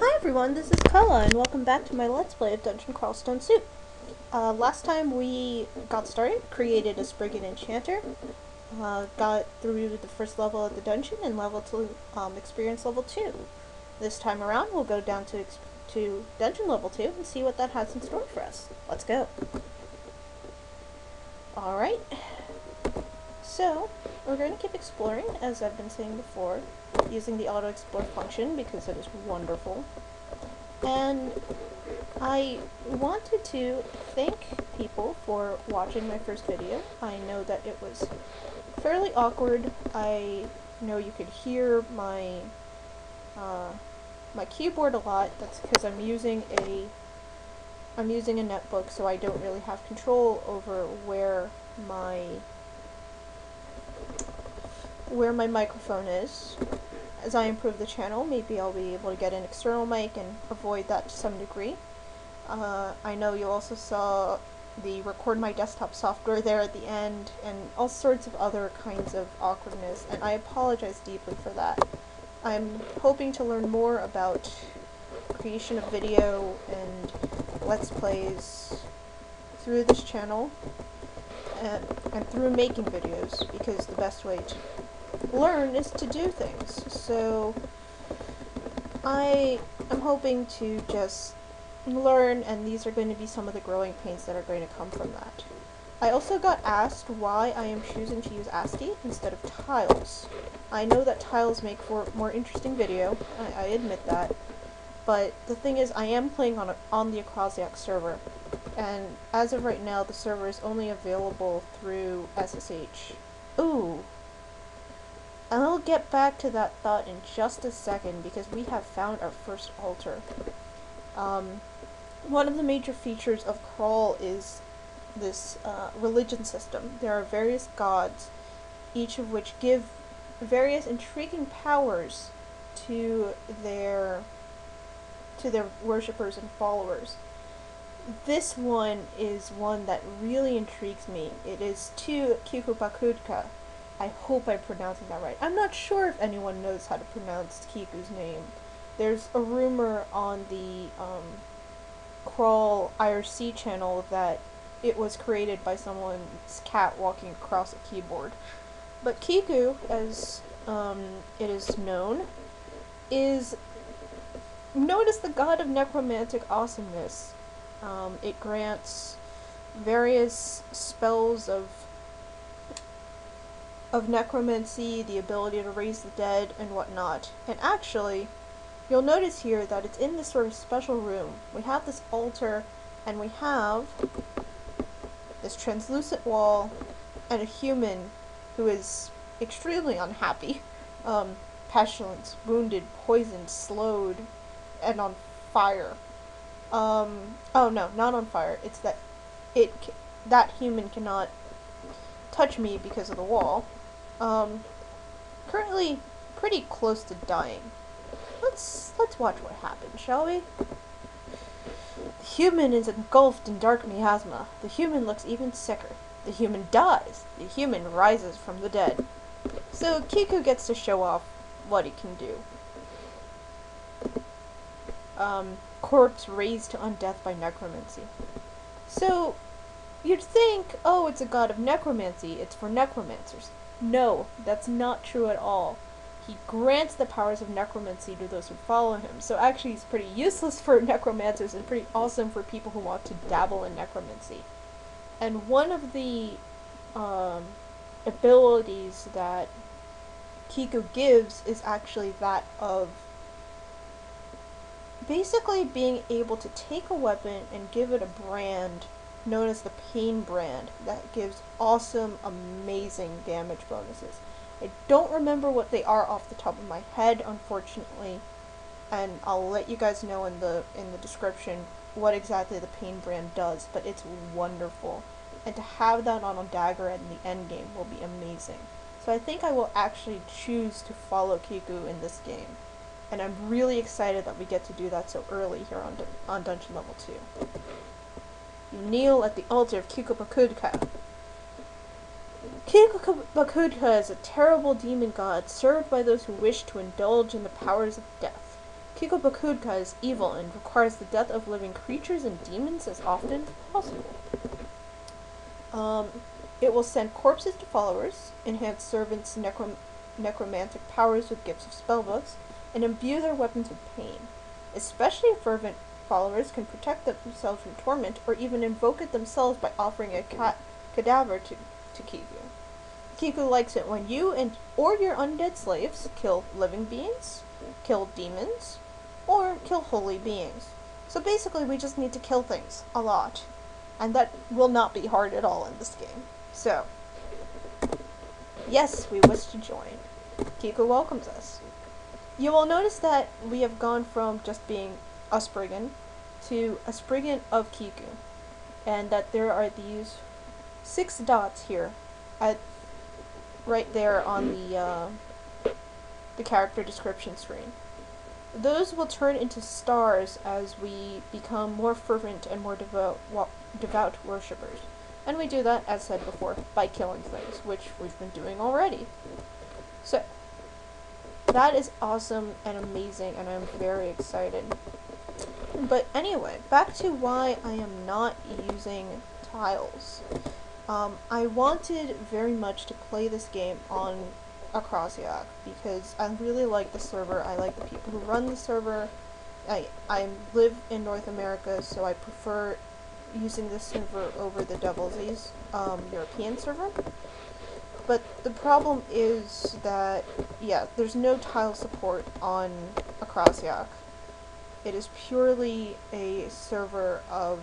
Hi everyone, this is Kawa, and welcome back to my Let's Play of Dungeon Crawl Stone Soup. Last time we got started, created a Spriggan Enchanter, got through the first level of the dungeon, and level to experience level 2. This time around, we'll go down to dungeon level 2 and see what that has in store for us. Let's go. Alright, so we're going to keep exploring, as I've been saying before, using the auto-explore function because it is wonderful. And I wanted to thank people for watching my first video. I know that it was fairly awkward. I know you could hear my my keyboard a lot. That's because I'm using a netbook, so I don't really have control over where my microphone is. As I improve the channel, maybe I'll be able to get an external mic and avoid that to some degree. I know you also saw the record my desktop software there at the end, and all sorts of other kinds of awkwardness, and I apologize deeply for that. I'm hoping to learn more about creation of video and Let's Plays through this channel, and through making videos, because the best way to learn is to do things. So I am hoping to just learn, and these are going to be some of the growing pains that are going to come from that. I also got asked why I am choosing to use ASCII instead of tiles. I know that tiles make for more interesting video, I admit that, but the thing is, I am playing on the Kikubaaqudgha server, and as of right now the server is only available through SSH. Ooh. I'll get back to that thought in just a second, because we have found our first altar. One of the major features of Crawl is this religion system. There are various gods, each of which give various intriguing powers to their worshippers and followers. This one is one that really intrigues me. It is to Kikubaaqudgha. I hope I'm pronouncing that right. I'm not sure if anyone knows how to pronounce Kiku's name. There's a rumor on the Crawl IRC channel that it was created by someone's cat walking across a keyboard. But Kiku, as it is known as the god of necromantic awesomeness. It grants various spells of necromancy, the ability to raise the dead, and whatnot. And actually, you'll notice here that it's in this sort of special room. We have this altar, and we have this translucent wall, and a human who is extremely unhappy. Pestilence, wounded, poisoned, slowed, and on fire. Oh no, not on fire. It's that that human cannot touch me because of the wall. Currently pretty close to dying. Let's watch what happens, shall we? The human is engulfed in dark miasma. The human looks even sicker. The human dies. The human rises from the dead. So Kiku gets to show off what he can do. Corpse raised to undeath by necromancy. So you'd think, oh, it's a god of necromancy, it's for necromancers. No, that's not true at all. He grants the powers of necromancy to those who follow him, so actually he's pretty useless for necromancers and pretty awesome for people who want to dabble in necromancy. And one of the abilities that Kiku gives is actually that of basically being able to take a weapon and give it a brand known as the Pain brand that gives awesome, amazing damage bonuses. I don't remember what they are off the top of my head, unfortunately, and I'll let you guys know in the description what exactly the Pain brand does, but it's wonderful. And to have that on a dagger in the end game will be amazing. So I think I will actually choose to follow Kiku in this game. And I'm really excited that we get to do that so early here on Dungeon Level 2. You kneel at the altar of Kikubaaqudgha. Kikubaaqudgha is a terrible demon god served by those who wish to indulge in the powers of death. Kikubaaqudgha is evil and requires the death of living creatures and demons as often as possible. It will send corpses to followers, enhance servants' necromantic powers with gifts of spellbooks, and imbue their weapons with pain. Especially fervent followers can protect themselves from torment or even invoke it themselves by offering a cadaver to Kiku. Kiku likes it when you or your undead slaves kill living beings, kill demons, or kill holy beings. So basically we just need to kill things a lot. And that will not be hard at all in this game. So, yes, we wish to join. Kiku welcomes us. You will notice that we have gone from just being a Spriggan to a Spriggan of Kiku. And that there are these 6 dots here right there on the character description screen. Those will turn into stars as we become more fervent and more devout worshippers. And we do that, as said before, by killing things, which we've been doing already. So, that is awesome and amazing, and I'm very excited. But anyway, back to why I am not using tiles. I wanted very much to play this game on Kikubaaqudgha because I really like the server. I like the people who run the server. I live in North America, so I prefer using this server over the Devil's Ease European server. But the problem is that, yeah, there's no tile support on Kikubaaqudgha. It is purely a server of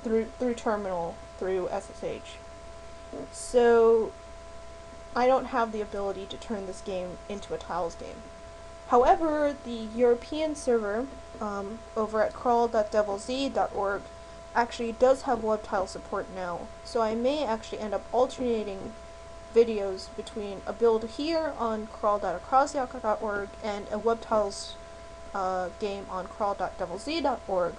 through terminal, through SSH. So I don't have the ability to turn this game into a tiles game. However, the European server over at crawl.devilz.org actually does have webtile support now, so I may actually end up alternating videos between a build here on crawl.kikubaaqudgha.org and a webtiles game on crawl.devilz.org.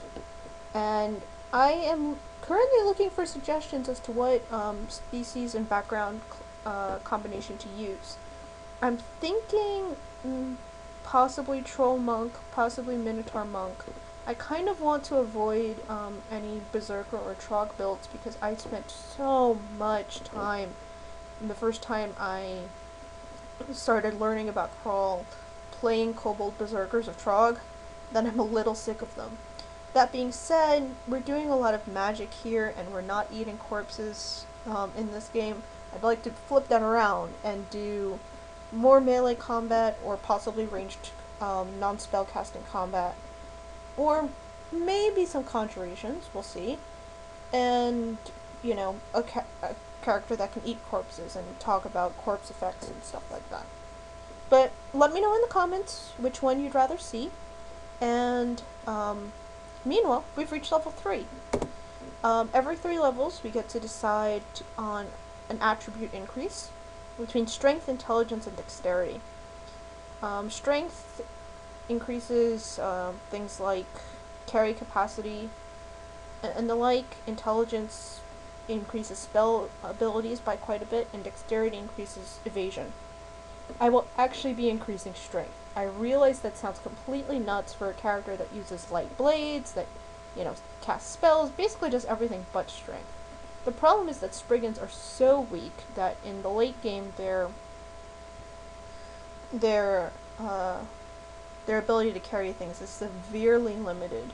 And I am currently looking for suggestions as to what species and background combination to use. I'm thinking possibly Troll Monk, possibly Minotaur Monk. I kind of want to avoid any Berserker or Trog builds because I spent so much time the first time I started learning about Crawl playing Kobold Berserkers of Trog, then I'm a little sick of them. That being said, we're doing a lot of magic here and we're not eating corpses in this game. I'd like to flip that around and do more melee combat or possibly ranged non-spellcasting combat. Or maybe some conjurations, we'll see. And, you know, a character that can eat corpses and talk about corpse effects and stuff like that. But let me know in the comments which one you'd rather see. And, meanwhile, we've reached level 3. Every 3 levels, we get to decide on an attribute increase between strength, intelligence, and dexterity. Strength increases things like carry capacity and the like. Intelligence increases spell abilities by quite a bit, and dexterity increases evasion. I will actually be increasing strength. I realize that sounds completely nuts for a character that uses light blades, that, you know, casts spells, basically does everything but strength. The problem is that Spriggans are so weak that in the late game their ability to carry things is severely limited,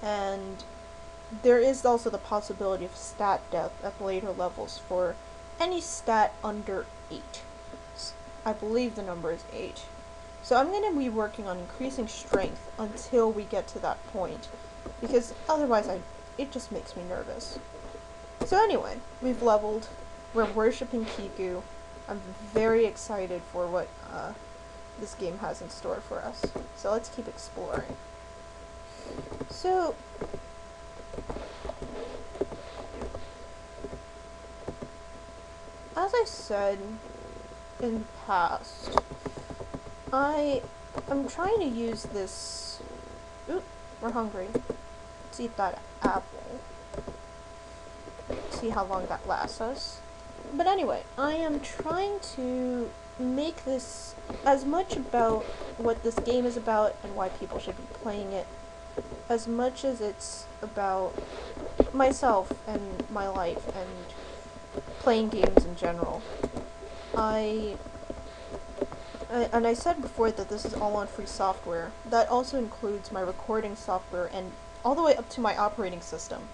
and there is also the possibility of stat death at later levels for any stat under 8. I believe the number is 8. So I'm going to be working on increasing strength until we get to that point, because otherwise it just makes me nervous. So anyway, we've leveled, we're worshipping Kiku. I'm very excited for what this game has in store for us. So let's keep exploring. So, as I said in the past, I'm trying to use this. Oop, we're hungry. Let's eat that apple. See how long that lasts us. But anyway, I am trying to make this as much about what this game is about and why people should be playing it, as much as it's about myself and my life and playing games in general. And I said before that this is all on free software. That also includes my recording software and all the way up to my operating system.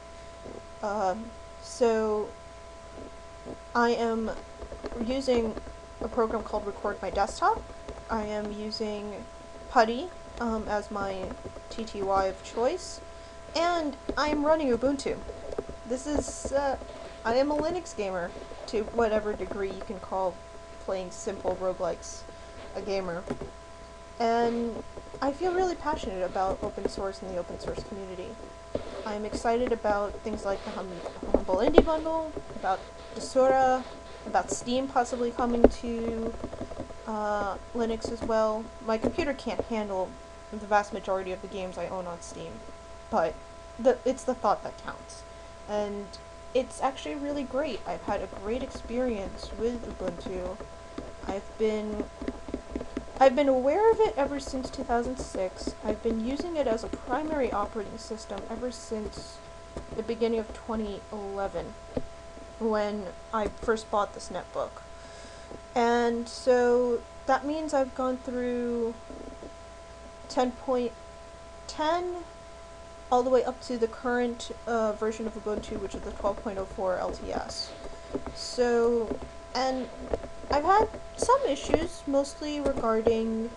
So I am using a program called Record My Desktop. I am using Putty as my TTY of choice, and I am running Ubuntu. This is, I am a Linux gamer, to whatever degree you can call playing simple roguelikes a gamer. And I feel really passionate about open source and the open source community. I'm excited about things like the Humble Indie Bundle, about Desura, about Steam possibly coming to Linux as well. My computer can't handle the vast majority of the games I own on Steam, but it's the thought that counts. And it's actually really great. I've had a great experience with Ubuntu. I've been aware of it ever since 2006. I've been using it as a primary operating system ever since the beginning of 2011, when I first bought this netbook. And so that means I've gone through 10.10 all the way up to the current version of Ubuntu, which is the 12.04 LTS. So, and I've had some issues, mostly regarding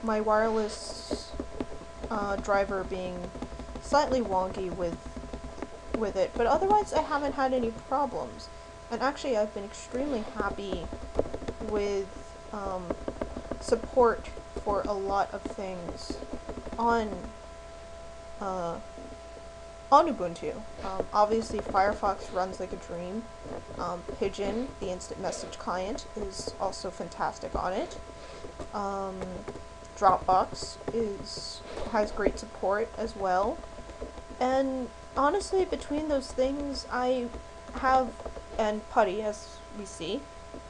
my wireless driver being slightly wonky with it, but otherwise I haven't had any problems. And actually I've been extremely happy with support for a lot of things on Ubuntu. Obviously Firefox runs like a dream. Pigeon, the instant message client, is also fantastic on it. Dropbox has great support as well. And honestly, between those things and Putty, as we see,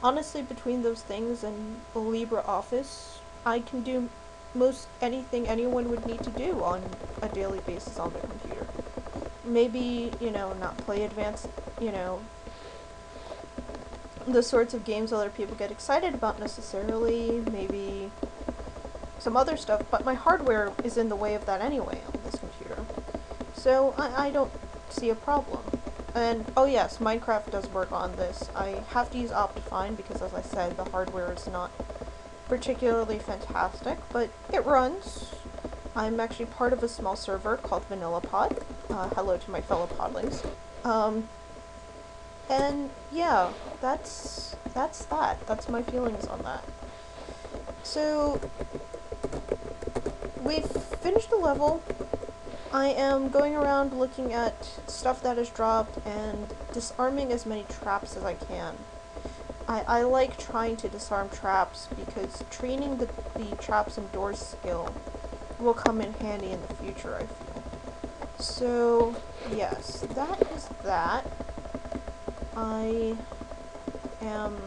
honestly, between those things and LibreOffice, I can do most anything anyone would need to do on a daily basis on their computer. Maybe, not play advanced, the sorts of games other people get excited about necessarily, maybe some other stuff, but my hardware is in the way of that anyway on this computer. So I don't see a problem. And, oh yes, Minecraft does work on this. I have to use Optifine because, as I said, the hardware is not particularly fantastic, but it runs. I'm actually part of a small server called VanillaPod. Hello to my fellow podlings. And yeah, that's that. That's my feelings on that. So, we've finished the level. I am going around looking at stuff that is dropped and disarming as many traps as I can. I like trying to disarm traps because training the traps and doors skill will come in handy in the future, I feel. So, yes, that is that. I am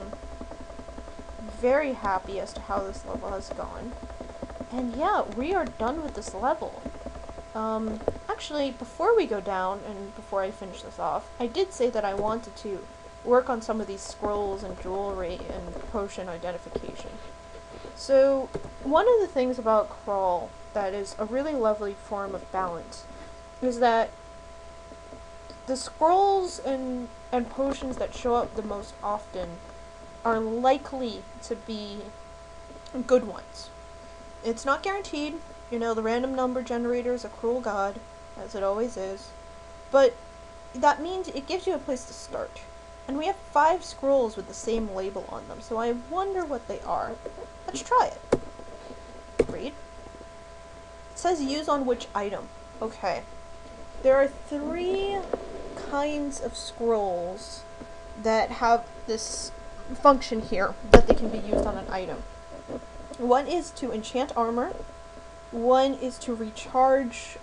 very happy as to how this level has gone. And yeah, we are done with this level. Actually, before we go down, and before I finish this off, I did say that I wanted to work on some of these scrolls and jewelry and potion identification. So, one of the things about Crawl that is a really lovely form of balance is that the scrolls and potions that show up the most often are likely to be good ones. It's not guaranteed. The random number generator is a cruel god, as it always is. But that means it gives you a place to start. And we have 5 scrolls with the same label on them, so I wonder what they are. Let's try it. Read. It says use on which item. Okay. There are 3 kinds of scrolls that have this function here, that they can be used on an item. One is to enchant armor. One is to recharge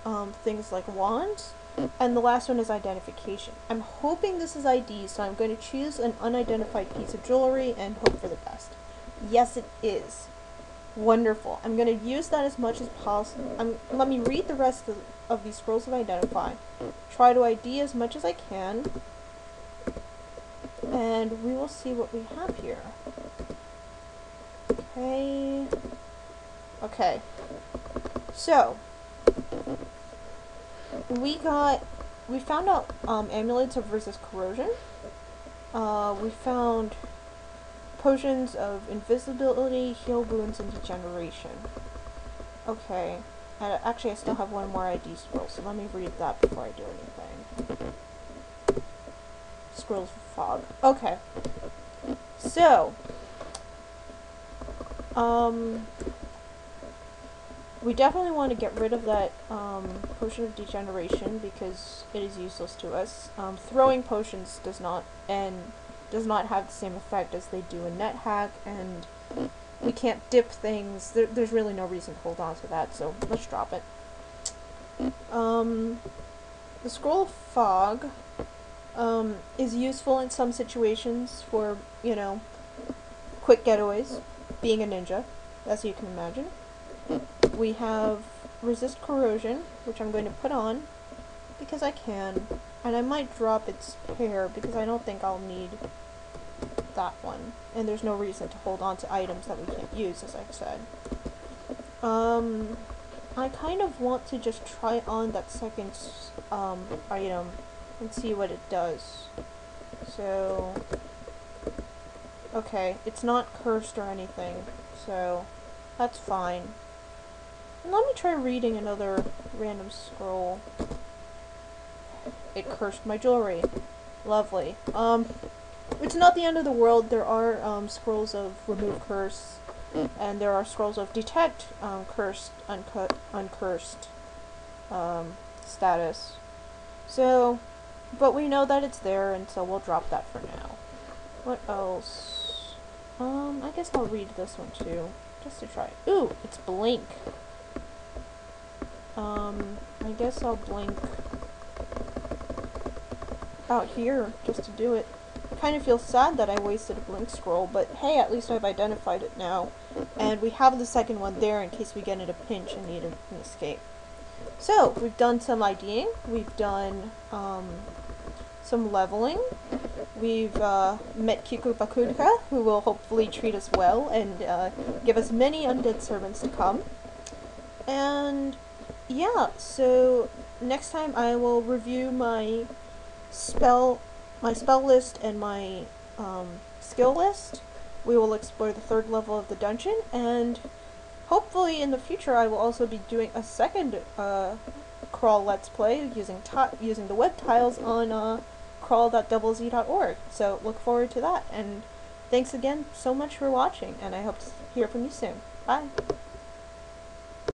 things like wands. And the last one is identification. I'm hoping this is ID, so I'm going to choose an unidentified piece of jewelry and hope for the best. Yes, it is. Wonderful. I'm going to use that as much as possible. Let me read the rest of these scrolls of identify. Try to ID as much as I can. And we will see what we have here. Okay. Okay. So, we found out amulets of resist corrosion. We found potions of invisibility, heal wounds, and degeneration. Okay. And actually, I still have one more ID scroll, so let me read that before I do anything. Scrolls of fog. Okay. So, we definitely want to get rid of that potion of degeneration because it is useless to us. Throwing potions does not have the same effect as they do in NetHack, and we can't dip things. There's really no reason to hold on to that, so let's drop it. The Scroll of Fog is useful in some situations for, quick getaways, being a ninja, as you can imagine. We have Resist Corrosion, which I'm going to put on because I can, and I might drop its pair because I don't think I'll need that one, and there's no reason to hold on to items that we can't use, as I've said. I kind of want to just try on that second item and see what it does. So, okay, it's not cursed or anything, so that's fine. And let me try reading another random scroll. It cursed my jewelry. Lovely. It's not the end of the world. There are scrolls of remove curse, and there are scrolls of detect cursed, uncursed status. So, but we know that it's there, and so we'll drop that for now. What else? I guess I'll read this one too, just to try. Ooh, it's blink. I guess I'll blink out here just to do it. I kind of feel sad that I wasted a blink scroll, but hey, at least I've identified it now. And we have the second one there in case we get in a pinch and need an escape. So, we've done some IDing, we've done some leveling, we've met Kikubaaqudgha, who will hopefully treat us well and give us many undead servants to come. And yeah, so next time I will review my spell list and my skill list. We will explore the 3rd level of the dungeon, and hopefully in the future I will also be doing a second crawl let's play using the Webtiles on crawl.doublez.org. So look forward to that, and thanks again so much for watching, and I hope to hear from you soon. Bye!